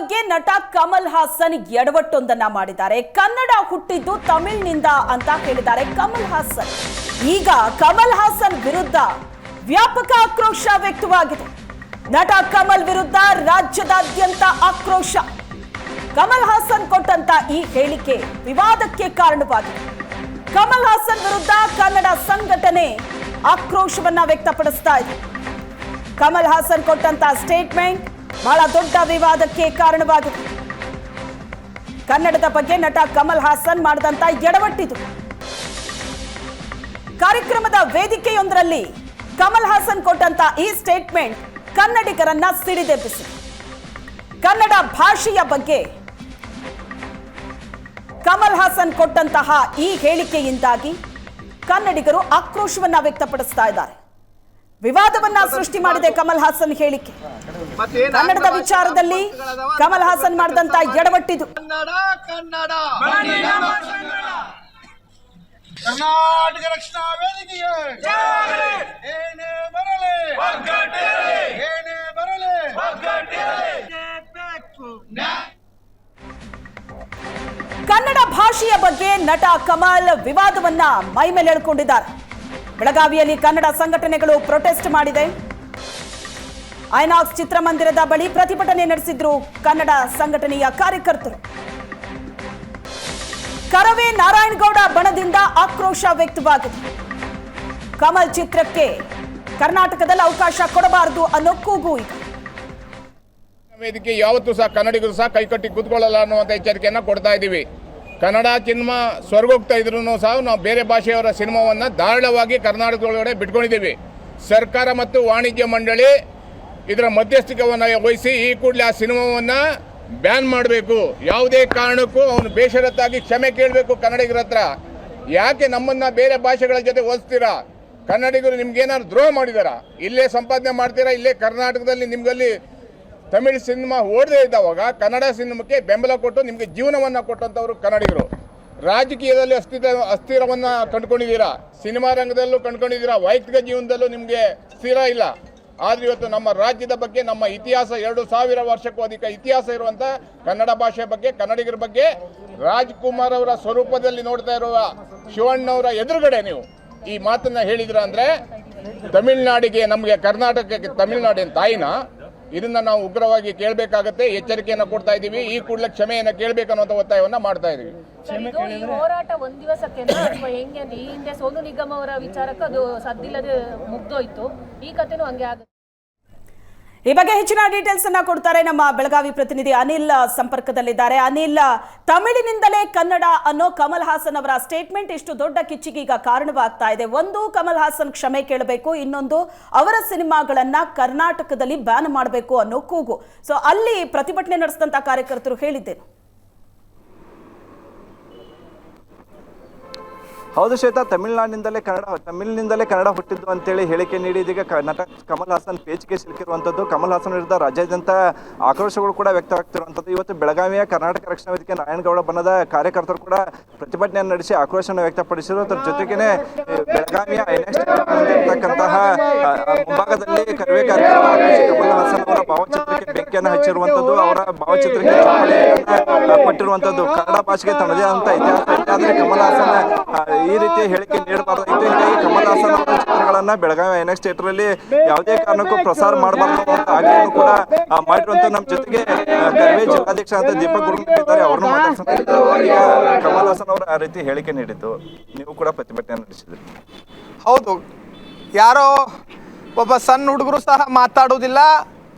ಬಗ್ಗೆ ನಟ ಕಮಲ್ ಹಾಸನ್ ಎಡವಟ್ಟೊಂದನ್ನ ಮಾಡಿದ್ದಾರೆ. ಕನ್ನಡ ಹುಟ್ಟಿದ್ದು ತಮಿಳಿನಿಂದ ಅಂತ ಹೇಳಿದ್ದಾರೆ ಕಮಲ್ ಹಾಸನ್. ಈಗ ಕಮಲ್ ಹಾಸನ್ ವಿರುದ್ಧ ವ್ಯಾಪಕ ಆಕ್ರೋಶ ವ್ಯಕ್ತವಾಗಿದೆ. ನಟ ಕಮಲ್ ವಿರುದ್ಧ ರಾಜ್ಯದಾದ್ಯಂತ ಆಕ್ರೋಶ. ಕಮಲ್ ಹಾಸನ್ ಕೊಟ್ಟಂತ ಈ ಹೇಳಿಕೆ ವಿವಾದಕ್ಕೆ ಕಾರಣವಾಗಿದೆ. ಕಮಲ್ ಹಾಸನ್ ವಿರುದ್ಧ ಕನ್ನಡ ಸಂಘಟನೆ ಆಕ್ರೋಶವನ್ನ ವ್ಯಕ್ತಪಡಿಸ್ತಾ ಇದೆ. ಕಮಲ್ ಹಾಸನ್ ಕೊಟ್ಟಂತ ಸ್ಟೇಟ್ಮೆಂಟ್ ಬಹಳ ದೊಡ್ಡ ವಿವಾದಕ್ಕೆ ಕಾರಣವಾಗಿದೆ. ಕನ್ನಡದ ಬಗ್ಗೆ ನಟ ಕಮಲ್ ಹಾಸನ್ ಮಾಡಿದಂತ ಎಡವಟ್ಟಿದು. ಕಾರ್ಯಕ್ರಮದ ವೇದಿಕೆಯೊಂದರಲ್ಲಿ ಕಮಲ್ ಹಾಸನ್ ಕೊಟ್ಟಂತ ಈ ಸ್ಟೇಟ್ಮೆಂಟ್ ಕನ್ನಡಿಗರನ್ನ ಸಿಡಿದೆಬ್ಬಿಸಿದೆ. ಕನ್ನಡ ಭಾಷೆಯ ಬಗ್ಗೆ ಕಮಲ್ ಹಾಸನ್ ಕೊಟ್ಟಂತಹ ಈ ಹೇಳಿಕೆಯಿಂದಾಗಿ ಕನ್ನಡಿಗರು ಆಕ್ರೋಶವನ್ನ ವ್ಯಕ್ತಪಡಿಸ್ತಾ ಇದ್ದಾರೆ. ವಿವಾದವನ್ನ ಸೃಷ್ಟಿ ಮಾಡಿದೆ ಕಮಲ್ ಹಾಸನ್ ಹೇಳಿಕೆ. ಕನ್ನಡದ ವಿಚಾರದಲ್ಲಿ ಕಮಲ್ ಹಾಸನ್ ಮಾಡಿದಂತ ಎಡವಟ್ಟಿದು. ಕರ್ನಾಟಕ ರಕ್ಷಣಾ ವೇದಿಕೆಗೆ ಏನೇ ಬರಲಿ ಏನೇ ಬರಲಿ ಕನ್ನಡ ಭಾಷೆಯ ಬಗ್ಗೆ ನಟ ಕಮಲ್ ವಿವಾದವನ್ನ ಮೈ ಮೇಲೆ ಎಳ್ಕೊಂಡಿದ್ದಾರೆ. ಬೆಳಗಾವಿಯಲ್ಲಿ ಕನ್ನಡ ಸಂಘಟನೆಗಳು ಪ್ರೊಟೆಸ್ಟ್ ಮಾಡಿದೆ. ಐನಾಕ್ಸ್ ಚಿತ್ರಮಂದಿರದ ಬಳಿ ಪ್ರತಿಭಟನೆ ನಡೆಸಿದ್ರು ಕನ್ನಡ ಸಂಘಟನೆಯ ಕಾರ್ಯಕರ್ತರು. ಕರವೇ ನಾರಾಯಣಗೌಡ ಬಣದಿಂದ ಆಕ್ರೋಶ ವ್ಯಕ್ತವಾಗಿದೆ. ಕಮಲ್ ಚಿತ್ರಕ್ಕೆ ಕರ್ನಾಟಕದಲ್ಲಿ ಅವಕಾಶ ಕೊಡಬಾರದು ಅನ್ನೋ ಕೂಗು ಈಗ. ವೇದಿಕೆ ಯಾವತ್ತೂ ಸಹ ಕನ್ನಡಿಗರು ಸಹ ಕೈಕಟ್ಟಿ ಕೂತ್ಕೊಳ್ಳಲ್ಲ ಅನ್ನುವಂಥ ಎಚ್ಚರಿಕೆಯನ್ನು ಕೊಡ್ತಾ ಇದ್ದೀವಿ. ಕನ್ನಡ ಸಿನಿಮಾ ಸ್ವರ್ಗೋಗ್ತಾ ಇದ್ರೂ ಸಹ ನಾವು ಬೇರೆ ಭಾಷೆಯವರ ಸಿನಿಮಾವನ್ನು ಧಾರಾಳವಾಗಿ ಕರ್ನಾಟಕದೊಳಗಡೆ ಬಿಟ್ಕೊಂಡಿದ್ದೀವಿ. ಸರ್ಕಾರ ಮತ್ತು ವಾಣಿಜ್ಯ ಮಂಡಳಿ ಇದರ ಮಧ್ಯಸ್ಥಿಕೆಯನ್ನು ವಹಿಸಿ ಈ ಕೂಡಲೇ ಆ ಸಿನಿಮಾವನ್ನು ಬ್ಯಾನ್ ಮಾಡಬೇಕು. ಯಾವುದೇ ಕಾರಣಕ್ಕೂ ಅವನು ಬೇಷರತ್ತಾಗಿ ಕ್ಷಮೆ ಕೇಳಬೇಕು ಕನ್ನಡಿಗರ ಹತ್ರ. ಯಾಕೆ ನಮ್ಮನ್ನು ಬೇರೆ ಭಾಷೆಗಳ ಜೊತೆ ಹೋಲಿಸ್ತೀರಾ? ಕನ್ನಡಿಗರು ನಿಮ್ಗೇನಾದ್ರು ದ್ರೋಹ ಮಾಡಿದಾರಾ? ಇಲ್ಲೇ ಸಂಪಾದನೆ ಮಾಡ್ತೀರಾ? ಇಲ್ಲೇ ಕರ್ನಾಟಕದಲ್ಲಿ ನಿಮ್ಗಲ್ಲಿ ತಮಿಳು ಸಿನಿಮಾ ಓಡದೇ ಇದ್ದವಾಗ ಕನ್ನಡ ಸಿನಿಮಾಕ್ಕೆ ಬೆಂಬಲ ಕೊಟ್ಟು ನಿಮಗೆ ಜೀವನವನ್ನು ಕೊಟ್ಟಂಥವ್ರು ಕನ್ನಡಿಗರು. ರಾಜಕೀಯದಲ್ಲಿ ಅಸ್ಥಿರವನ್ನು ಕಂಡುಕೊಂಡಿದ್ದೀರಾ, ಸಿನಿಮಾ ರಂಗದಲ್ಲೂ ಕಂಡುಕೊಂಡಿದ್ದೀರಾ, ವೈಯಕ್ತಿಕ ಜೀವನದಲ್ಲೂ ನಿಮಗೆ ಸ್ಥಿರ ಇಲ್ಲ. ಆದರೆ ಇವತ್ತು ನಮ್ಮ ರಾಜ್ಯದ ಬಗ್ಗೆ, ನಮ್ಮ ಇತಿಹಾಸ 2000 ವರ್ಷಕ್ಕೂ ಅಧಿಕ ಇತಿಹಾಸ ಇರುವಂಥ ಕನ್ನಡ ಭಾಷೆ ಬಗ್ಗೆ, ಕನ್ನಡಿಗರ ಬಗ್ಗೆ ರಾಜ್ಕುಮಾರ್ ಅವರ ಸ್ವರೂಪದಲ್ಲಿ ನೋಡ್ತಾ ಇರುವ ಶಿವಣ್ಣವರ ಎದುರುಗಡೆ ನೀವು ಈ ಮಾತನ್ನು ಹೇಳಿದ್ರ ಅಂದರೆ ತಮಿಳುನಾಡಿಗೆ, ನಮಗೆ ಕರ್ನಾಟಕಕ್ಕೆ ತಮಿಳುನಾಡಿನ ತಾಯಿನ, ಇದನ್ನ ನಾವು ಉಗ್ರವಾಗಿ ಕೇಳಬೇಕಾಗತ್ತೆ. ಎಚ್ಚರಿಕೆಯನ್ನು ಕೊಡ್ತಾ ಇದ್ದೀವಿ. ಈ ಕೂಡಲೇ ಕ್ಷಮೆಯನ್ನು ಕೇಳಬೇಕನ್ನುವಂಥ ಒತ್ತಾಯವನ್ನು ಮಾಡ್ತಾ ಇದ್ದೀವಿ. ಹೋರಾಟ ಒಂದ್ ದಿವಸಕ್ಕೆನಾ ಅಥವಾ ಹೆಂಗೆ? ಈ ಹಿಂದೆ ಸೋನು ನಿಗಮ್ ಅವರ ವಿಚಾರಕ್ಕೆ ಅದು ಸದ್ದಿಲ್ಲದೆ ಮುಗ್ದೋಯ್ತು. ಈ ಕಥೆನೂ ಹಂಗೆ ಆಗುತ್ತೆ. ಈ ಬಗ್ಗೆ ಹೆಚ್ಚಿನ ಡೀಟೇಲ್ಸ್ ಅನ್ನ ಕೊಡ್ತಾರೆ ನಮ್ಮ ಬೆಳಗಾವಿ ಪ್ರತಿನಿಧಿ ಅನಿಲ್ ಸಂಪರ್ಕದಲ್ಲಿದ್ದಾರೆ. ಅನಿಲ್, ತಮಿಳಿನಿಂದಲೇ ಕನ್ನಡ ಅನ್ನೋ ಕಮಲ್ ಹಾಸನ್ ಅವರ ಸ್ಟೇಟ್ಮೆಂಟ್ ಇಷ್ಟು ದೊಡ್ಡ ಕಿಚ್ಚಿಗೆ ಈಗ ಕಾರಣವಾಗ್ತಾ ಇದೆ. ಒಂದು, ಕಮಲ್ ಹಾಸನ್ ಕ್ಷಮೆ ಕೇಳಬೇಕು, ಇನ್ನೊಂದು ಅವರ ಸಿನಿಮಾಗಳನ್ನ ಕರ್ನಾಟಕದಲ್ಲಿ ಬ್ಯಾನ್ ಮಾಡಬೇಕು ಅನ್ನೋ ಕೂಗು. ಸೊ ಅಲ್ಲಿ ಪ್ರತಿಭಟನೆ ನಡೆಸಿದಂತ ಕಾರ್ಯಕರ್ತರು ಹೇಳಿದ್ದೇನು? ಹೌದು ಶ್ವೇತಾ, ತಮಿಳುನಿಂದಲೇ ಕನ್ನಡ ಹುಟ್ಟಿದ್ದು ಅಂತೇಳಿ ಹೇಳಿಕೆ ನೀಡಿ ಇದೀಗ ನಟ ಕಮಲ್ ಹಾಸನ್ ಪೇಜ್ಗೆ ಸಿಲುಕಿರುವಂಥದ್ದು. ಕಮಲ್ ಹಾಸನ್ ವಿರುದ್ಧ ರಾಜ್ಯಾದ್ಯಂತ ಆಕ್ರೋಶಗಳು ಕೂಡ ವ್ಯಕ್ತವಾಗ್ತಿರುವಂಥದ್ದು. ಇವತ್ತು ಬೆಳಗಾವಿಯ ಕರ್ನಾಟಕ ರಕ್ಷಣಾ ವೇದಿಕೆ ನಾರಾಯಣಗೌಡ ಬಣದ ಕಾರ್ಯಕರ್ತರು ಕೂಡ ಪ್ರತಿಭಟನೆಯನ್ನು ನಡೆಸಿ ಆಕ್ರೋಶವನ್ನು ವ್ಯಕ್ತಪಡಿಸಿದರು. ಅದರ ಜೊತೆಗೇನೆ ಬೆಳಗಾವಿಯ ಇರ್ತಕ್ಕಂತಹ ಮುಂಭಾಗದಲ್ಲಿ ಕರವೇ ಕಾರ್ಯಕ್ರಮ ಕಮಲ್ ಹಾಸನ್ ಅವರ ಭಾವಚಿತ್ರಕ್ಕೆ ಬೆಂಕಿಯನ್ನು ಹಚ್ಚಿರುವಂಥದ್ದು, ಅವರ ಭಾವಚಿತ್ರಕ್ಕೆ ಕೊಟ್ಟಿರುವಂಥದ್ದು. ಕನ್ನಡ ಭಾಷೆಗೆ ತನ್ನದೇ ಅಂತ ಇತಿಹಾಸ ಇದೆ, ಆದರೆ ಕಮಲ್ ಹಾಸನ್ ಈ ರೀತಿ ಹೇಳಿಕೆ ನೀಡಬಾರ್ದಾಗಿತ್ತು. ಹೀಗಾಗಿ ಕಮಲ್ ಹಾಸನ್ ಅವರ ಚಿತ್ರಗಳನ್ನ ಬೆಳಗಾವಿ ಐನಾಕ್ಸ್ ಥಿಯೇಟರ್ ಅಲ್ಲಿ ಯಾವುದೇ ಕಾರಣಕ್ಕೂ ಪ್ರಸಾರ ಮಾಡಬಾರ್ದು ಅಂತ ಆಗ್ರಹವನ್ನು ಕೂಡ ಮಾಡಿರುವಂತ ನಮ್ಮ ಜೊತೆಗೆ ಕರವೇ ಜಿಲ್ಲಾಧ್ಯಕ್ಷ ಅಂತ ದೀಪಕ್ ಗುರುಮಠ ಇದ್ದಾರೆ, ಅವ್ರನ್ನು ಮಾತಾಡ್ತಾರೆ. ಈಗ ಕಮಲ್ ಹಾಸನ್ ಅವರು ಆ ರೀತಿ ಹೇಳಿಕೆ ನೀಡಿದ್ದು, ನೀವು ಕೂಡ ಪ್ರತಿಭಟನೆ ನಡೆಸಿದ್ರಿ. ಹೌದು, ಯಾರೋ ಒಬ್ಬ ಸಣ್ಣ ಹುಡುಗರು ಸಹ ಮಾತಾಡುವುದಿಲ್ಲ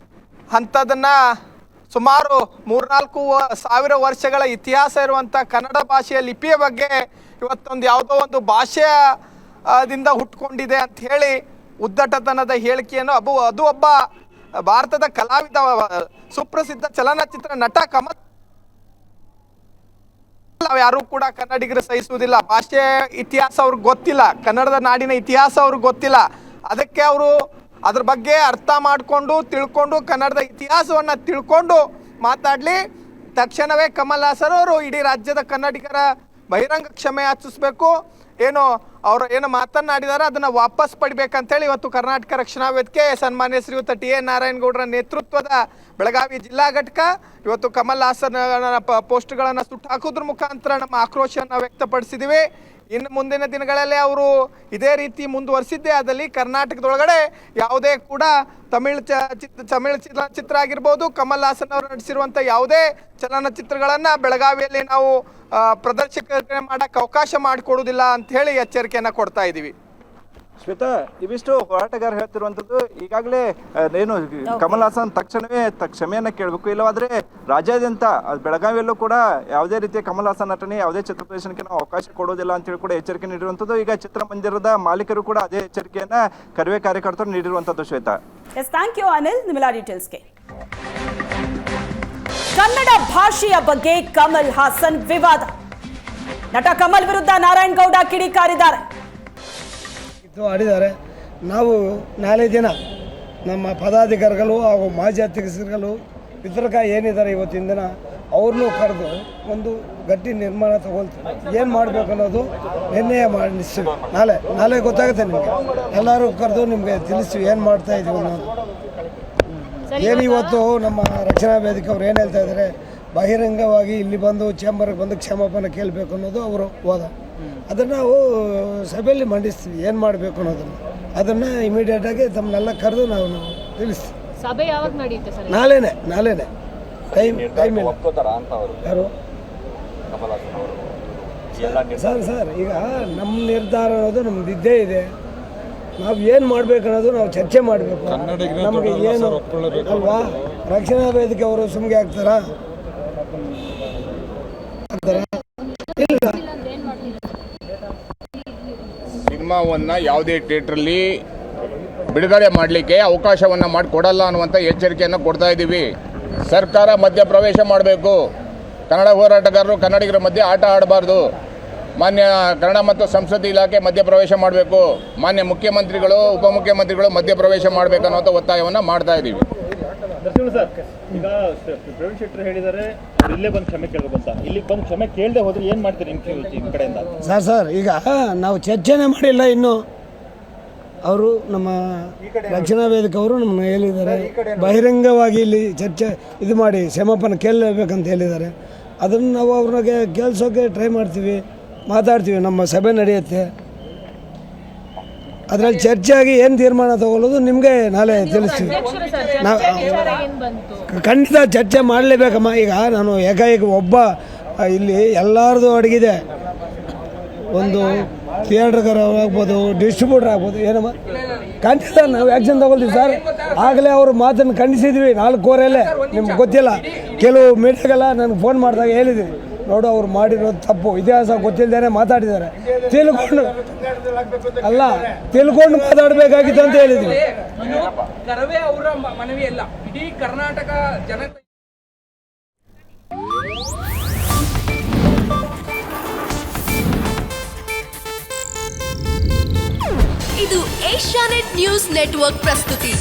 ಅಂಥದನ್ನ ಸುಮಾರು 3-4 ವರ್ಷಗಳ ಇತಿಹಾಸ ಇರುವಂಥ ಕನ್ನಡ ಭಾಷೆಯ ಲಿಪಿಯ ಬಗ್ಗೆ ಇವತ್ತೊಂದು ಯಾವುದೋ ಒಂದು ಭಾಷೆಯಿಂದ ಹುಟ್ಕೊಂಡಿದೆ ಅಂತ ಹೇಳಿ ಉದ್ದಟತನದ ಹೇಳಿಕೆಯನ್ನು ಅದು ಒಬ್ಬ ಭಾರತದ ಕಲಾವಿದ, ಸುಪ್ರಸಿದ್ಧ ಚಲನಚಿತ್ರ ನಟ ಕಮಲ್. ನಾವು ಯಾರು ಕೂಡ ಕನ್ನಡಿಗರು ಸಹಿಸುವುದಿಲ್ಲ. ಭಾಷೆ ಇತಿಹಾಸ ಅವ್ರಿಗೆ ಗೊತ್ತಿಲ್ಲ, ಕನ್ನಡದ ನಾಡಿನ ಇತಿಹಾಸ ಅವ್ರಿಗೆ ಗೊತ್ತಿಲ್ಲ. ಅದಕ್ಕೆ ಅವರು ಅದ್ರ ಬಗ್ಗೆ ಅರ್ಥ ಮಾಡಿಕೊಂಡು ತಿಳ್ಕೊಂಡು ಕನ್ನಡದ ಇತಿಹಾಸವನ್ನು ತಿಳ್ಕೊಂಡು ಮಾತಾಡಲಿ. ತಕ್ಷಣವೇ ಕಮಲ್ ಹಾಸನ್ ಅವರು ಇಡೀ ರಾಜ್ಯದ ಕನ್ನಡಿಗರ ಬಹಿರಂಗ ಕ್ಷಮೆ ಯಾಚಿಸಬೇಕು. ಏನು ಅವರು ಏನು ಮಾತನಾಡಿದ್ದಾರೆ ಅದನ್ನು ವಾಪಸ್ ಪಡಿಬೇಕಂತೇಳಿ ಇವತ್ತು ಕರ್ನಾಟಕ ರಕ್ಷಣಾ ವೇದಿಕೆ ಸನ್ಮಾನ್ಯ ಶ್ರೀಯುತ TN ನಾರಾಯಣಗೌಡರ ನೇತೃತ್ವದ ಬೆಳಗಾವಿ ಜಿಲ್ಲಾ ಘಟಕ ಇವತ್ತು ಕಮಲ್ ಹಾಸನ್ ಪೋಸ್ಟ್ಗಳನ್ನು ಸುಟ್ಟು ಹಾಕೋದ್ರ ಮುಖಾಂತರ ನಮ್ಮ ಆಕ್ರೋಶವನ್ನು ವ್ಯಕ್ತಪಡಿಸಿದ್ದೀವಿ. ಇನ್ನು ಮುಂದಿನ ದಿನಗಳಲ್ಲಿ ಅವರು ಇದೇ ರೀತಿ ಮುಂದುವರಿಸಿದ್ದೇ ಆದಲ್ಲಿ ಕರ್ನಾಟಕದೊಳಗಡೆ ಯಾವುದೇ ಕೂಡ ತಮಿಳ್ ಚಲನಚಿತ್ರ ಆಗಿರ್ಬೋದು, ಕಮಲ್ ಹಾಸನ್ ಅವರು ನಟಿಸಿರುವಂಥ ಯಾವುದೇ ಚಲನಚಿತ್ರಗಳನ್ನು ಬೆಳಗಾವಿಯಲ್ಲಿ ನಾವು ಪ್ರದರ್ಶನ ಮಾಡೋಕ್ಕೆ ಅವಕಾಶ ಮಾಡಿಕೊಡೋದಿಲ್ಲ ಅಂತ ಹೇಳಿ ಎಚ್ಚರಿಕೆಯನ್ನು ಕೊಡ್ತಾ ಇದ್ದೀವಿ. ಶ್ವೇತಾ, ಇವಿಷ್ಟು ಹೋರಾಟಗಾರ ಹೇಳ್ತಿರುವಂಥದ್ದು. ಈಗಾಗಲೇ ಏನು ಕಮಲ್ ಹಾಸನ್ ತಕ್ಷಣವೇ ಕ್ಷಮೆಯನ್ನು ಕೇಳಬೇಕು, ಇಲ್ಲವಾದರೆ ರಾಜ್ಯಾದ್ಯಂತ ಬೆಳಗಾವಿಯಲ್ಲೂ ಕೂಡ ಯಾವುದೇ ರೀತಿಯ ಕಮಲ್ ಹಾಸನ್ ನಟನೆ ಯಾವುದೇ ಚಿತ್ರ ಪ್ರದರ್ಶನಕ್ಕೆ ನಾವು ಅವಕಾಶ ಕೊಡೋದಿಲ್ಲ ಅಂತೇಳಿ ಕೂಡ ಎಚ್ಚರಿಕೆ ನೀಡಿರುವಂಥದ್ದು. ಈಗ ಚಿತ್ರಮಂದಿರದ ಮಾಲೀಕರು ಕೂಡ ಅದೇ ಎಚ್ಚರಿಕೆಯನ್ನು ಕರ್ವೆ ಕಾರ್ಯಕರ್ತರು ನೀಡಿರುವಂಥದ್ದು. Shweta, yes, thank you Anil ನಿಮ್ಮೆಲ್ಲ ಡೀಟೇಲ್ಸ್ಗೆ. ಕನ್ನಡ ಭಾಷೆಯ ಬಗ್ಗೆ ಕಮಲ್ ಹಾಸನ್ ವಿವಾದ. ನಟ ಕಮಲ್ ವಿರುದ್ಧ ನಾರಾಯಣಗೌಡ ಕಿಡಿಕಾರಿದ್ದಾರೆ. ಆಡಿದ್ದಾರೆ. ನಾವು ನಾಳೆ ದಿನ ನಮ್ಮ ಪದಾಧಿಕಾರಿಗಳು ಹಾಗೂ ಮಾಜಿ ಅಧ್ಯಕ್ಷರುಗಳು ವಿತರಕ ಏನಿದ್ದಾರೆ ಇವತ್ತಿನ ದಿನ ಅವ್ರನ್ನೂ ಕರೆದು ಒಂದು ಗಟ್ಟಿ ನಿರ್ಮಾಣ ತಗೊಳ್ತೀವಿ. ಏನು ಮಾಡಬೇಕು ಅನ್ನೋದು ನಿರ್ಣಯ ಮಾಡಿಸ್ತೀವಿ. ನಾಳೆ ಗೊತ್ತಾಗುತ್ತೆ ನಿಮಗೆ. ಎಲ್ಲರೂ ಕರೆದು ನಿಮಗೆ ತಿಳಿಸ್ತೀವಿ ಏನು ಮಾಡ್ತಾ ಇದ್ದೀವಿ ಅನ್ನೋದು. ಏನು ಇವತ್ತು ನಮ್ಮ ರಕ್ಷಣಾ ವೇದಿಕೆ ಅವ್ರು ಏನು ಹೇಳ್ತಾ ಇದ್ದಾರೆ, ಬಹಿರಂಗವಾಗಿ ಇಲ್ಲಿ ಬಂದು ಚೇಂಬರ್ಗೆ ಬಂದು ಕ್ಷಮಾಪಣೆ ಕೇಳಬೇಕು ಅನ್ನೋದು ಅವರು ವಾದ. ಅದನ್ನು ನಾವು ಸಭೆಯಲ್ಲಿ ಮಂಡಿಸ್ತೀವಿ ಏನು ಮಾಡಬೇಕು ಅನ್ನೋದನ್ನು. ಅದನ್ನು ಇಮಿಡಿಯೇಟಾಗಿ ತಮ್ಮನ್ನೆಲ್ಲ ಕರೆದು ನಾವು ತಿಳಿಸ್ತೀವಿ. ಸಭೆ ಯಾವಾಗ ನಡೆಯುತ್ತೆ ಸರ್? ನಾಳೆನೆ ಟೈಮ್ ಯಾರು ಸರ್ ಈಗ ನಮ್ಮ ನಿರ್ಧಾರ ಅನ್ನೋದು ನಮ್ದು ಇದ್ದೇ ಇದೆ. ನಾವು ಏನು ಮಾಡಬೇಕು ಅನ್ನೋದು ನಾವು ಚರ್ಚೆ ಮಾಡಬೇಕು. ನಮಗೆ ಏನು ಅಲ್ವಾ, ರಕ್ಷಣಾ ವೇದಿಕೆ ಅವರು ಸುಮ್ಗೆ ಆಗ್ತಾರಾ? ಸಿನಿಮಾವನ್ನು ಯಾವುದೇ ಥಿಯೇಟ್ರಲ್ಲಿ ಬಿಡುಗಡೆ ಮಾಡಲಿಕ್ಕೆ ಅವಕಾಶವನ್ನು ಮಾಡಿಕೊಡಲ್ಲ ಅನ್ನುವಂಥ ಎಚ್ಚರಿಕೆಯನ್ನು ಕೊಡ್ತಾ ಇದ್ದೀವಿ. ಸರ್ಕಾರ ಮಧ್ಯಪ್ರವೇಶ ಮಾಡಬೇಕು. ಕನ್ನಡ ಹೋರಾಟಗಾರರು ಕನ್ನಡಿಗರ ಮಧ್ಯೆ ಆಟ ಆಡಬಾರ್ದು. ಮಾನ್ಯ ಕನ್ನಡ ಮತ್ತು ಸಂಸ್ಕೃತಿ ಇಲಾಖೆ ಮಧ್ಯಪ್ರವೇಶ ಮಾಡಬೇಕು. ಮಾನ್ಯ ಮುಖ್ಯಮಂತ್ರಿಗಳು ಉಪಮುಖ್ಯಮಂತ್ರಿಗಳು ಮಧ್ಯಪ್ರವೇಶ ಮಾಡಬೇಕು ಅನ್ನೋಂಥ ಒತ್ತಾಯವನ್ನು ಮಾಡ್ತಾ ಇದ್ದೀವಿ. ಈಗ ಪ್ರವೀಣ್ ಶೆಟ್ಟರ್ ಹೇಳಿದ್ದಾರೆ ಇಲ್ಲೇ ಬಂದು ಕ್ಷಮೆ ಕೇಳಬೇಕು ಅಂತ. ಇಲ್ಲಿ ಬಂದು ಕ್ಷಮೆ ಕೇಳದೆ ಹೋದ್ರೆ ಏನು ಮಾಡ್ತೀರಿ ನಿಮ್ಮ ಕಡೆಯಿಂದ? ಸರ್ ಈಗ ನಾವು ಚರ್ಚೆನೇ ಮಾಡಿಲ್ಲ ಇನ್ನು. ಅವರು ನಮ್ಮ ರಕ್ಷಣಾ ವೇದಿಕೆ ಅವರು ನಮ್ಮನ್ನು ಹೇಳಿದ್ದಾರೆ, ಬಹಿರಂಗವಾಗಿ ಇಲ್ಲಿ ಚರ್ಚೆ ಇದು ಮಾಡಿ ಕ್ಷಮಾಪಣೆ ಕೇಳಲೇಬೇಕಂತ ಹೇಳಿದ್ದಾರೆ. ಅದನ್ನು ನಾವು ಅವ್ರಿಗೆ ಕೇಳಿಸೋಕೆ ಟ್ರೈ ಮಾಡ್ತೀವಿ, ಮಾತಾಡ್ತೀವಿ. ನಮ್ಮ ಸಭೆ ನಡೆಯುತ್ತೆ, ಅದರಲ್ಲಿ ಚರ್ಚೆಯಾಗಿ ಏನು ತೀರ್ಮಾನ ತಗೊಳ್ಳೋದು ನಿಮಗೆ ನಾಳೆ ತಿಳಿಸ್ತೀವಿ. ನಾವು ಖಂಡಿತ ಚರ್ಚೆ ಮಾಡಲೇಬೇಕಮ್ಮ. ಈಗ ನಾನು ಏಕಾಏಕಿ ಒಬ್ಬ ಇಲ್ಲಿ ಎಲ್ಲರದು ಅಡಗಿದೆ. ಒಂದು ಥಿಯೇಟರ್ಗಾರ ಆಗ್ಬೋದು, ಡಿಸ್ಟ್ರಿಬ್ಯೂಟರ್ ಆಗ್ಬೋದು, ಏನಮ್ಮ ಖಂಡಿತ ನಾವು ಆ್ಯಕ್ಷನ್ ತಗೊಳ್ತೀವಿ ಸರ್. ಆಗಲೇ ಅವ್ರ ಮಾತನ್ನು ಖಂಡಿಸಿದ್ವಿ 4 ನಿಮ್ಗೆ ಗೊತ್ತಿಲ್ಲ. ಕೆಲವು ಮೀಡಿಯಾಗೆಲ್ಲ ನನಗೆ ಫೋನ್ ಮಾಡಿದಾಗ ಹೇಳಿದ್ದೀನಿ, ನೋಡು ಅವ್ರು ಮಾಡಿರೋದು ತಪ್ಪು, ಇತಿಹಾಸ ಗೊತ್ತಿಲ್ಲದೇ ಮಾತಾಡಿದ್ದಾರೆ, ತಿಳ್ಕೊಂಡು ಮಾತಾಡಬೇಕಾಗಿತ್ತು ಅಂತ ಹೇಳಿದ್ವಿ. ಕರವೇ ಅವರ ಮನವಿ ಅಲ್ಲ, ಇಡೀ ಕರ್ನಾಟಕ ಜನತೆ. ಇದು ಏಷ್ಯಾನೆಟ್ ನ್ಯೂಸ್ ನೆಟ್ವರ್ಕ್ ಪ್ರಸ್ತುತಿ.